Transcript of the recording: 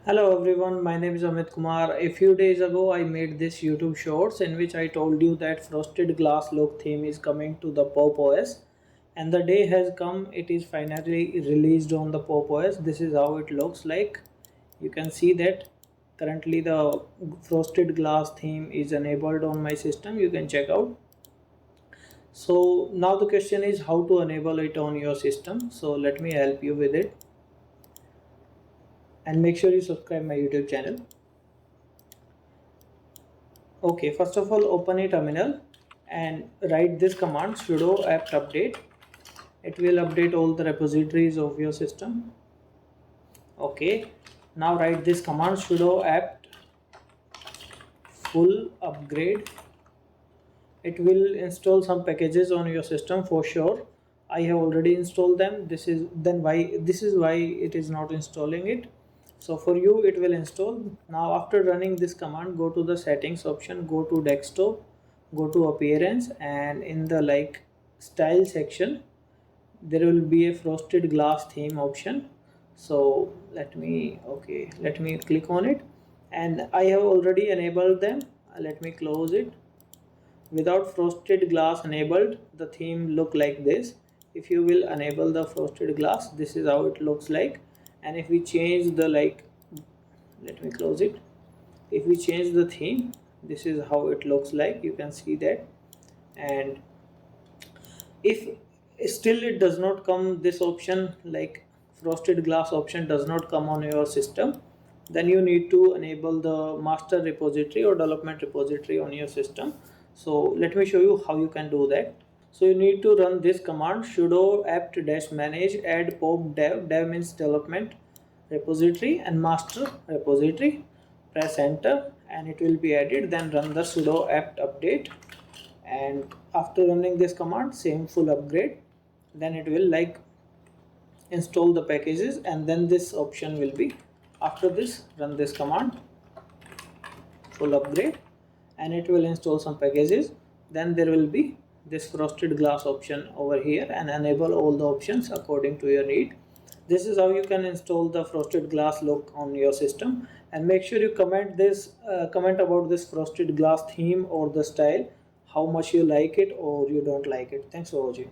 Hello everyone, my name is Amit Kumar. A few days ago, I made this YouTube shorts in which I told you that frosted glass look theme is coming to the Pop OS, and the day has come. It is finally released on the Pop OS. This is how it looks like. You can see that currently the frosted glass theme is enabled on my system. You can check out. So now the question is how to enable it on your system. So let me help you with it, and make sure you subscribe my YouTube channel. Okay, first of all, open a terminal and write this command sudo apt update. It will update all the repositories of your system. Okay, now write this command sudo apt full upgrade. It will install some packages on your system for sure. I have already installed them. This is why it is not installing it. So for you it will install. Now after running this command, go to the settings option, go to desktop, go to appearance, and in the style section there will be a frosted glass theme option. So let me click on it, and I have already enabled them. Let me close it. Without frosted glass enabled, the theme look like this. If you will enable the frosted glass, this is how it looks like. And if we change the let me close it. If we change the theme, this is how it looks like. You can see that. And if still it does not come, this option like frosted glass option does not come on your system, then you need to enable the master repository or development repository on your system. So let me show you how you can do that. So you need to run this command sudo apt-manage add pop dev means development repository and master repository. Press enter and it will be added. Then run the sudo apt update, and after running this command, same full upgrade, then it will install the packages, and then this option will be. After this, run this command full upgrade and it will install some packages. Then there will be this frosted glass option over here, and enable all the options according to your need. This is how you can install the frosted glass look on your system. And make sure you comment about this frosted glass theme or the style, how much you like it or you don't like it. Thanks for watching.